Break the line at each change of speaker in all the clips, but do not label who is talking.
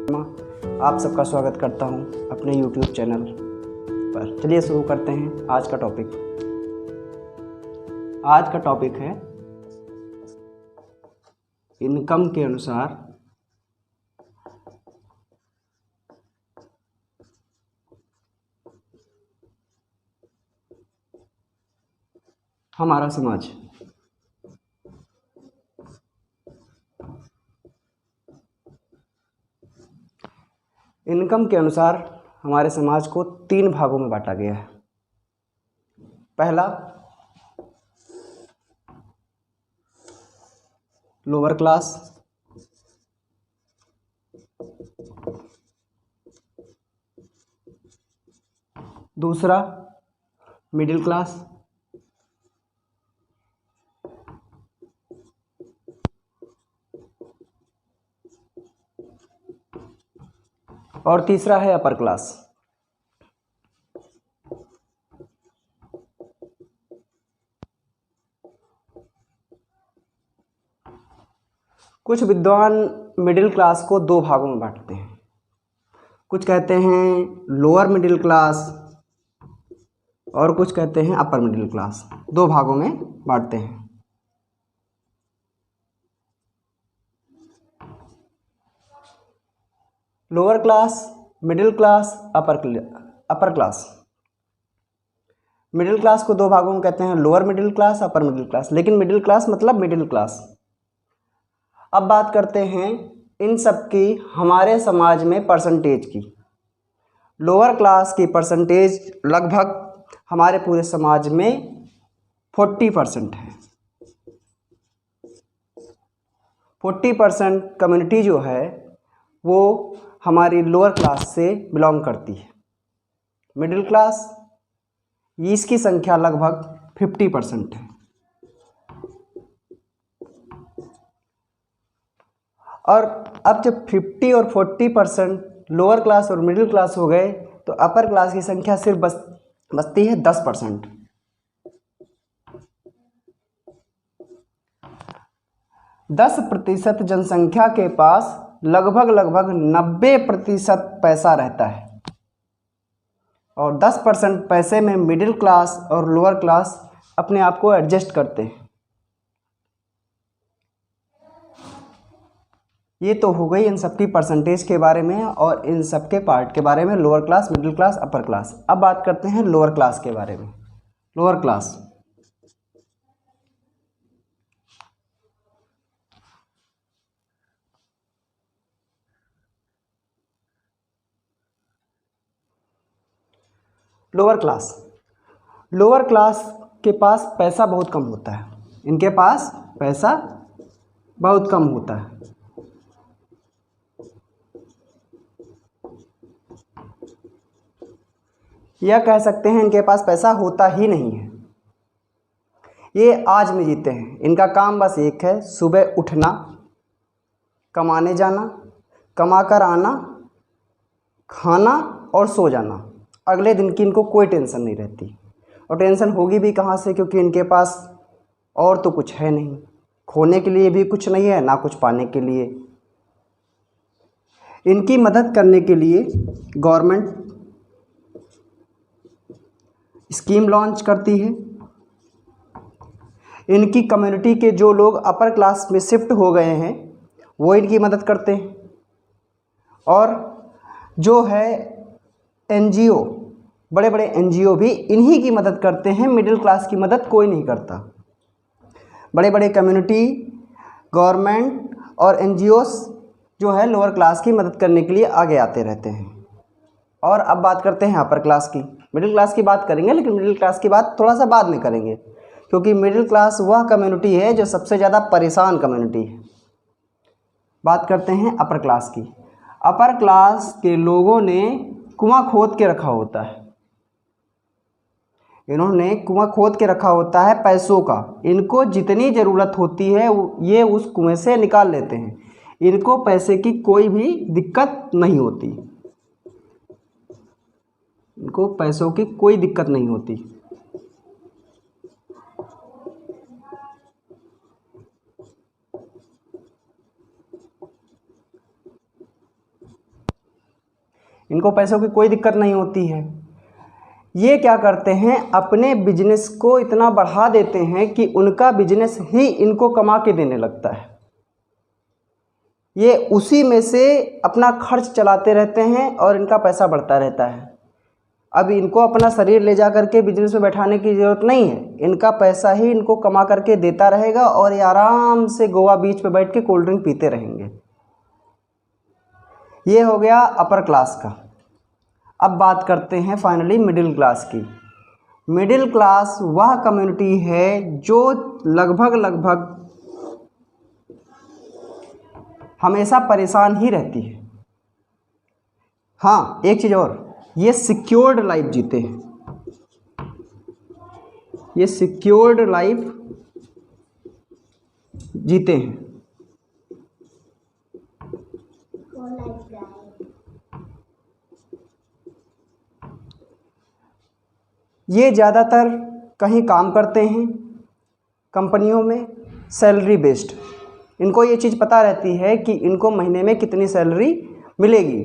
आप सबका स्वागत करता हूं अपने YouTube चैनल पर। चलिए शुरू करते हैं आज का टॉपिक। आज का टॉपिक है इनकम के अनुसार हमारा समाज। इनकम के अनुसार हमारे समाज को 3 भागों में बांटा गया है। पहला, लोअर क्लास। दूसरा, मिडिल क्लास। और तीसरा है अपर क्लास। कुछ विद्वान मिडिल क्लास को 2 भागों में बांटते हैं। कुछ कहते हैं लोअर मिडिल क्लास और कुछ कहते हैं अपर मिडिल क्लास। 2 भागों में बांटते हैं। Lower class, middle class, upper class. Middle class को 2 भागों में कहते हैं, lower middle class, upper middle class. लेकिन मिडिल क्लास मतलब मिडिल क्लास। अब बात करते हैं इन सब की हमारे समाज में परसेंटेज की। लोअर क्लास की परसेंटेज लगभग हमारे पूरे समाज में 40% है। 40% कम्युनिटी जो है वो हमारी लोअर क्लास से बिलोंग करती है। मिडिल क्लास, इसकी संख्या लगभग 50% है। और अब जब 50 और 40% लोअर क्लास और मिडिल क्लास हो गए तो अपर क्लास की संख्या सिर्फ बचती है 10%। 10% जनसंख्या के पास लगभग 90% पैसा रहता है और 10% पैसे में मिडिल क्लास और लोअर क्लास अपने आप को एडजस्ट करते हैं। ये तो हो गई इन सबकी परसेंटेज के बारे में और इन सबके पार्ट के बारे में, lower class, middle class, upper class. अब बात करते हैं लोअर क्लास के बारे में। Lower class, lower class. Lower class के पास पैसा बहुत कम होता है। इनके पास पैसा बहुत कम होता है। यह कह सकते हैं इनके पास पैसा होता ही नहीं है। ये आज में जीते हैं। इनका काम बस एक है, सुबह उठना, कमाने जाना, कमा कर आना, खाना और सो जाना। अगले दिन की इनको कोई टेंशन नहीं रहती। और टेंशन होगी भी कहाँ से, क्योंकि इनके पास और तो कुछ है नहीं। खोने के लिए भी कुछ नहीं है, ना कुछ पाने के लिए। इनकी मदद करने के लिए गवर्नमेंट स्कीम लॉन्च करती है। इनकी कम्युनिटी के जो लोग अपर क्लास में शिफ्ट हो गए हैं वो इनकी मदद करते हैं। और जो है एनजीओ, बड़े बड़े एनजीओ भी इन्हीं की मदद करते हैं। मिडिल क्लास की मदद कोई नहीं करता। बड़े बड़े कम्युनिटी, गवर्नमेंट और एनजीओस जो है लोअर क्लास की मदद करने के लिए आगे आते रहते हैं। और अब बात करते हैं अपर क्लास की। मिडिल क्लास की बात करेंगे, लेकिन मिडिल क्लास की बात थोड़ा सा बाद में करेंगे, क्योंकि मिडिल क्लास वह कम्युनिटी है जो सबसे ज़्यादा परेशान कम्युनिटी है। बात करते हैं अपर क्लास की। अपर क्लास के लोगों ने कुआं खोद के रखा होता है। इन्होंने कुआं खोद के रखा होता है पैसों का। इनको जितनी ज़रूरत होती है ये उस कुएं से निकाल लेते हैं। इनको पैसे की कोई भी दिक्कत नहीं होती। इनको पैसों की कोई दिक्कत नहीं होती। इनको पैसों की कोई दिक्कत नहीं होती है। ये क्या करते हैं, अपने बिजनेस को इतना बढ़ा देते हैं कि उनका बिजनेस ही इनको कमा के देने लगता है। ये उसी में से अपना खर्च चलाते रहते हैं और इनका पैसा बढ़ता रहता है। अब इनको अपना शरीर ले जा करके बिजनेस में बैठाने की ज़रूरत नहीं है, इनका पैसा ही इनको कमा करके देता रहेगा और ये आराम से गोवा बीच पे बैठ के कोल्ड ड्रिंक पीते रहेंगे। ये हो गया अपर क्लास का। अब बात करते हैं फाइनली मिडिल क्लास की। मिडिल क्लास वह कम्युनिटी है जो लगभग हमेशा परेशान ही रहती है। हाँ, एक चीज़ और, ये सिक्योर्ड लाइफ जीते हैं। ये सिक्योर्ड लाइफ जीते हैं। ये ज़्यादातर कहीं काम करते हैं कंपनियों में, सैलरी बेस्ड। इनको ये चीज़ पता रहती है कि इनको महीने में कितनी सैलरी मिलेगी।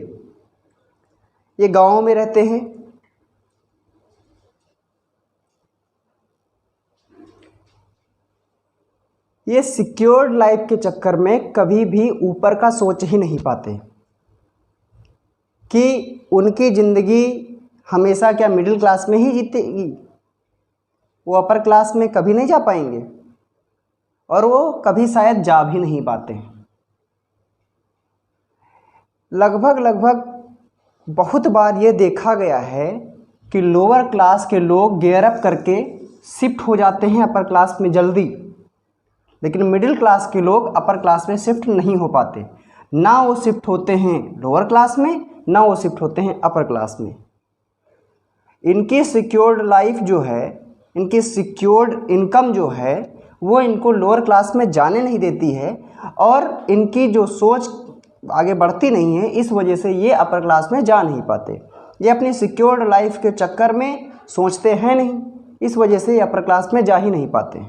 ये गाँव में रहते हैं। ये सिक्योर्ड लाइफ के चक्कर में कभी भी ऊपर का सोच ही नहीं पाते कि उनकी ज़िंदगी हमेशा क्या मिडिल क्लास में ही जीतेगी। वो अपर क्लास में कभी नहीं जा पाएंगे और वो कभी शायद जा भी नहीं पाते। लगभग बहुत बार ये देखा गया है कि लोअर क्लास के लोग गियर अप करके शिफ्ट हो जाते हैं अपर क्लास में जल्दी, लेकिन मिडिल क्लास के लोग अपर क्लास में शिफ्ट नहीं हो पाते। ना वो शिफ्ट होते हैं लोअर क्लास में, ना वो शिफ्ट होते हैं अपर क्लास में। इनकी सिक्योर्ड लाइफ जो है, इनकी सिक्योर्ड इनकम जो है, वो इनको लोअर क्लास में जाने नहीं देती है और इनकी जो सोच आगे बढ़ती नहीं है, इस वजह से ये अपर क्लास में जा नहीं पाते। ये अपनी सिक्योर्ड लाइफ के चक्कर में सोचते हैं नहीं, इस वजह से ये अपर क्लास में जा ही नहीं पाते।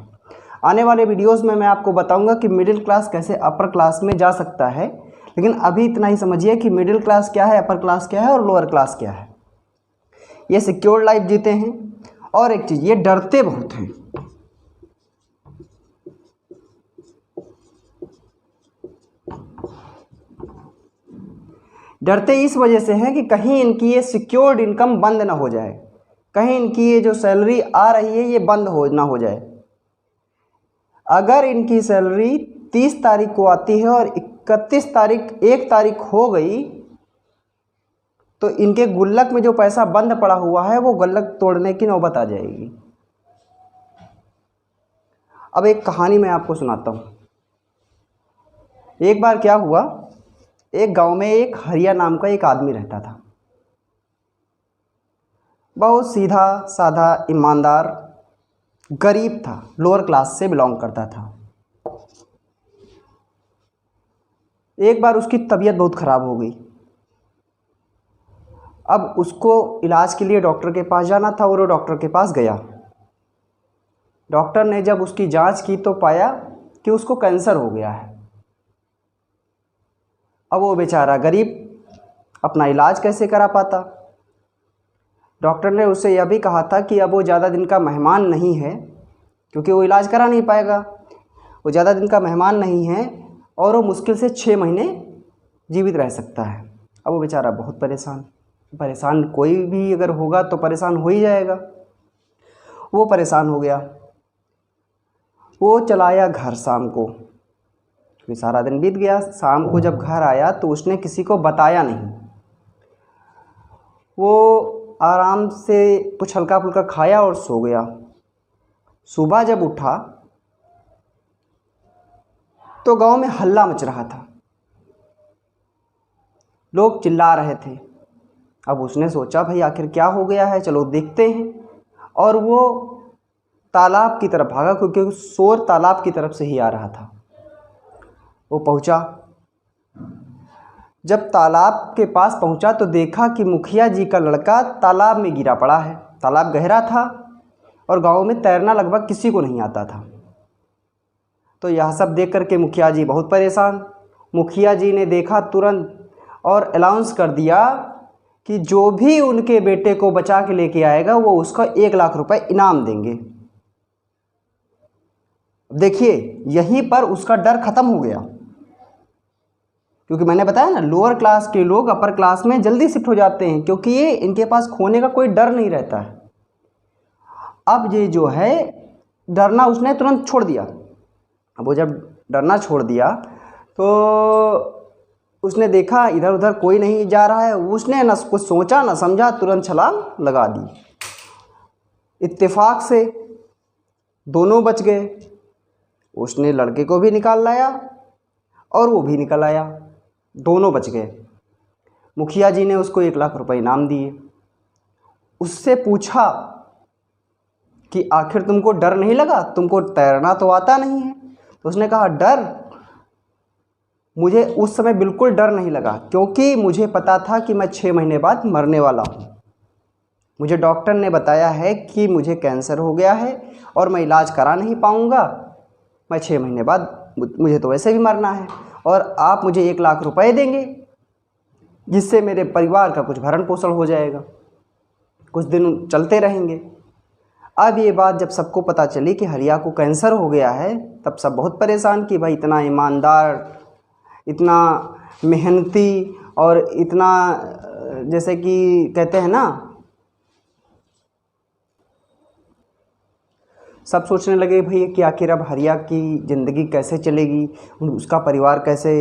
आने वाले वीडियोस में मैं आपको बताऊंगा कि मिडिल क्लास कैसे अपर क्लास में जा सकता है, लेकिन अभी इतना ही समझिए कि मिडिल क्लास क्या है, अपर क्लास क्या है और लोअर क्लास क्या है। ये सिक्योर्ड लाइफ जीते हैं और एक चीज़, ये डरते बहुत हैं। डरते इस वजह से हैं कि कहीं इनकी ये सिक्योर्ड इनकम बंद ना हो जाए, कहीं इनकी ये जो सैलरी आ रही है ये बंद ना हो जाए। अगर इनकी सैलरी 30 तारीख को आती है और 31 तारीख 1 तारीख हो गई तो इनके गुल्लक में जो पैसा बंद पड़ा हुआ है वो गुल्लक तोड़ने की नौबत आ जाएगी। अब एक कहानी मैं आपको सुनाता हूँ। एक बार क्या हुआ, एक गांव में एक हरिया नाम का एक आदमी रहता था। बहुत सीधा साधा, ईमानदार, गरीब था, लोअर क्लास से बिलोंग करता था। एक बार उसकी तबीयत बहुत ख़राब हो गई। अब उसको इलाज के लिए डॉक्टर के पास जाना था और वो डॉक्टर के पास गया। डॉक्टर ने जब उसकी जांच की तो पाया कि उसको कैंसर हो गया है। अब वो बेचारा गरीब अपना इलाज कैसे करा पाता। डॉक्टर ने उससे यह भी कहा था कि अब वो ज़्यादा दिन का मेहमान नहीं है, क्योंकि वो इलाज करा नहीं पाएगा। वो ज़्यादा दिन का मेहमान नहीं है और वो मुश्किल से 6 महीने जीवित रह सकता है। अब वो बेचारा बहुत परेशान कोई भी अगर होगा तो परेशान हो ही जाएगा। वो परेशान हो गया। वो चला आया घर शाम को, क्योंकि सारा दिन बीत गया। शाम को जब घर आया तो उसने किसी को बताया नहीं। वो आराम से कुछ हल्का फुल्का खाया और सो गया। सुबह जब उठा तो गांव में हल्ला मच रहा था, लोग चिल्ला रहे थे। अब उसने सोचा भाई आखिर क्या हो गया है, चलो देखते हैं। और वो तालाब की तरफ भागा, क्योंकि शोर तालाब की तरफ से ही आ रहा था। वो पहुंचा। जब तालाब के पास पहुंचा तो देखा कि मुखिया जी का लड़का तालाब में गिरा पड़ा है। तालाब गहरा था और गांव में तैरना लगभग किसी को नहीं आता था। तो यह सब देख करके मुखिया जी बहुत परेशान। मुखिया जी ने देखा तुरंत और अनाउंस कर दिया कि जो भी उनके बेटे को बचा के लेके आएगा वो उसका 1 लाख रुपए इनाम देंगे। देखिए यहीं पर उसका डर खत्म हो गया, क्योंकि मैंने बताया ना लोअर क्लास के लोग अपर क्लास में जल्दी शिफ्ट हो जाते हैं, क्योंकि ये इनके पास खोने का कोई डर नहीं रहता है। अब ये जो है डरना उसने तुरंत छोड़ दिया। अब वो जब डरना छोड़ दिया तो उसने देखा इधर उधर कोई नहीं जा रहा है, उसने न कुछ सोचा न समझा, तुरंत छलांग लगा दी। इत्तेफाक से दोनों बच गए। उसने लड़के को भी निकाल लाया और वो भी निकल आया, दोनों बच गए। मुखिया जी ने उसको 1 लाख रुपए इनाम दिए। उससे पूछा कि आखिर तुमको डर नहीं लगा, तुमको तैरना तो आता नहीं है? तो उसने कहा डर, मुझे उस समय बिल्कुल डर नहीं लगा, क्योंकि मुझे पता था कि मैं 6 महीने बाद मरने वाला हूँ। मुझे डॉक्टर ने बताया है कि मुझे कैंसर हो गया है और मैं इलाज करा नहीं पाऊँगा, मैं 6 महीने बाद मुझे तो वैसे भी मरना है, और आप मुझे 1 लाख रुपए देंगे जिससे मेरे परिवार का कुछ भरण पोषण हो जाएगा, कुछ दिन चलते रहेंगे। अब ये बात जब सबको पता चली कि हरिया को कैंसर हो गया है, तब सब बहुत परेशान कि भाई इतना ईमानदार, इतना मेहनती और इतना जैसे कि कहते हैं ना, सब सोचने लगे भाई कि आखिर अब हरिया की ज़िंदगी कैसे चलेगी, उसका परिवार कैसे,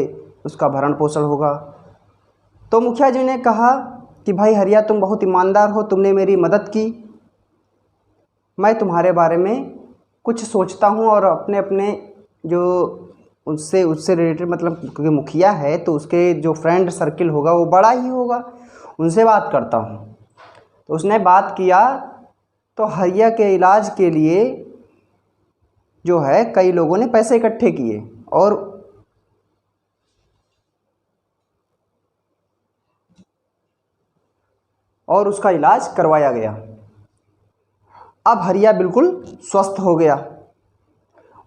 उसका भरण पोषण होगा। तो मुखिया जी ने कहा कि भाई हरिया तुम बहुत ईमानदार हो, तुमने मेरी मदद की, मैं तुम्हारे बारे में कुछ सोचता हूँ और अपने अपने जो उससे रिलेटेड, मतलब क्योंकि मुखिया है तो उसके जो फ्रेंड सर्किल होगा वो बड़ा ही होगा, उनसे बात करता हूँ। तो उसने बात किया तो हरिया के इलाज के लिए जो है कई लोगों ने पैसे इकट्ठे किए और उसका इलाज करवाया गया। अब हरिया बिल्कुल स्वस्थ हो गया,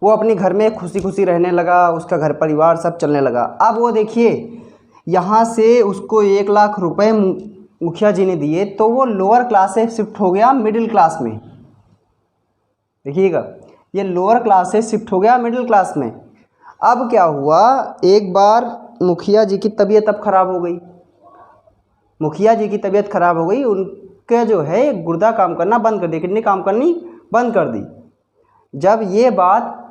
वो अपने घर में खुशी खुशी रहने लगा, उसका घर परिवार सब चलने लगा। अब वो देखिए यहाँ से उसको 1 लाख रुपए मुखिया जी ने दिए तो वो लोअर क्लास से शिफ्ट हो गया मिडिल क्लास में। देखिएगा, ये लोअर क्लास से शिफ्ट हो गया मिडिल क्लास में। अब क्या हुआ, एक बार मुखिया जी की तबीयत अब ख़राब हो गई। मुखिया जी की तबीयत ख़राब हो गई, उनका जो है गुर्दा काम करना बंद कर दी, किडनी काम करनी बंद कर दी। जब ये बात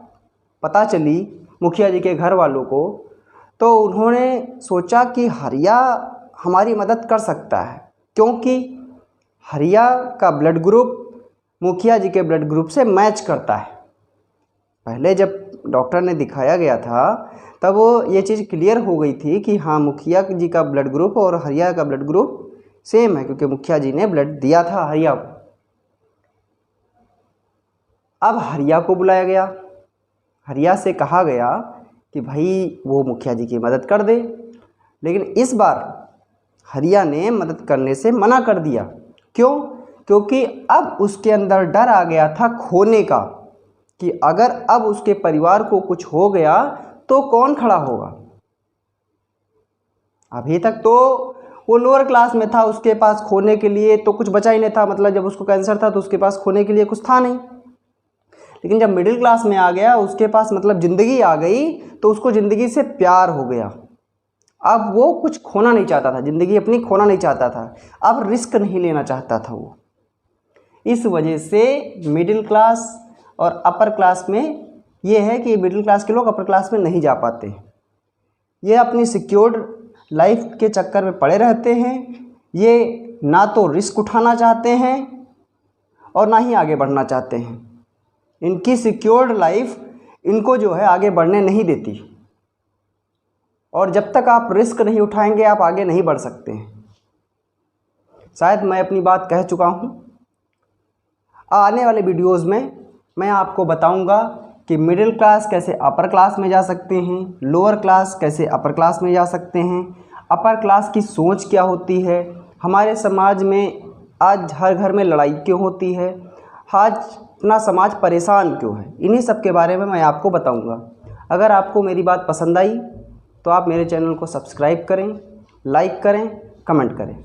पता चली मुखिया जी के घर वालों को, तो उन्होंने सोचा कि हरिया हमारी मदद कर सकता है, क्योंकि हरिया का ब्लड ग्रुप मुखिया जी के ब्लड ग्रुप से मैच करता है। पहले जब डॉक्टर ने दिखाया गया था तब वो ये चीज़ क्लियर हो गई थी कि हाँ मुखिया जी का ब्लड ग्रुप और हरिया का ब्लड ग्रुप सेम है, क्योंकि मुखिया जी ने ब्लड दिया था हरिया को। अब हरिया को बुलाया गया, हरिया से कहा गया कि भाई वो मुखिया जी की मदद कर दे, लेकिन इस बार हरिया ने मदद करने से मना कर दिया। क्यों? क्योंकि अब उसके अंदर डर आ गया था खोने का, कि अगर अब उसके परिवार को कुछ हो गया तो कौन खड़ा होगा। अभी तक तो वो लोअर क्लास में था, उसके पास खोने के लिए तो कुछ बचा ही नहीं था, मतलब जब उसको कैंसर था तो उसके पास खोने के लिए कुछ था नहीं। लेकिन जब मिडिल क्लास में आ गया, उसके पास मतलब ज़िंदगी आ गई, तो उसको ज़िंदगी से प्यार हो गया। अब वो कुछ खोना नहीं चाहता था, ज़िंदगी अपनी खोना नहीं चाहता था, अब रिस्क नहीं लेना चाहता था वो। इस वजह से मिडिल क्लास और अपर क्लास में ये है कि मिडिल क्लास के लोग अपर क्लास में नहीं जा पाते, ये अपनी सिक्योर्ड लाइफ के चक्कर में पड़े रहते हैं। ये ना तो रिस्क उठाना चाहते हैं और ना ही आगे बढ़ना चाहते हैं। इनकी सिक्योर्ड लाइफ इनको जो है आगे बढ़ने नहीं देती, और जब तक आप रिस्क नहीं उठाएंगे आप आगे नहीं बढ़ सकते हैं। शायद मैं अपनी बात कह चुका हूँ। आने वाले वीडियोस में मैं आपको बताऊंगा कि मिडिल क्लास कैसे अपर क्लास में जा सकते हैं, लोअर क्लास कैसे अपर क्लास में जा सकते हैं, अपर क्लास की सोच क्या होती है, हमारे समाज में आज हर घर में लड़ाई क्यों होती है, आज अपना समाज परेशान क्यों है, इन्हीं सब के बारे में मैं आपको बताऊंगा। अगर आपको मेरी बात पसंद आई तो आप मेरे चैनल को सब्सक्राइब करें, लाइक करें, कमेंट करें।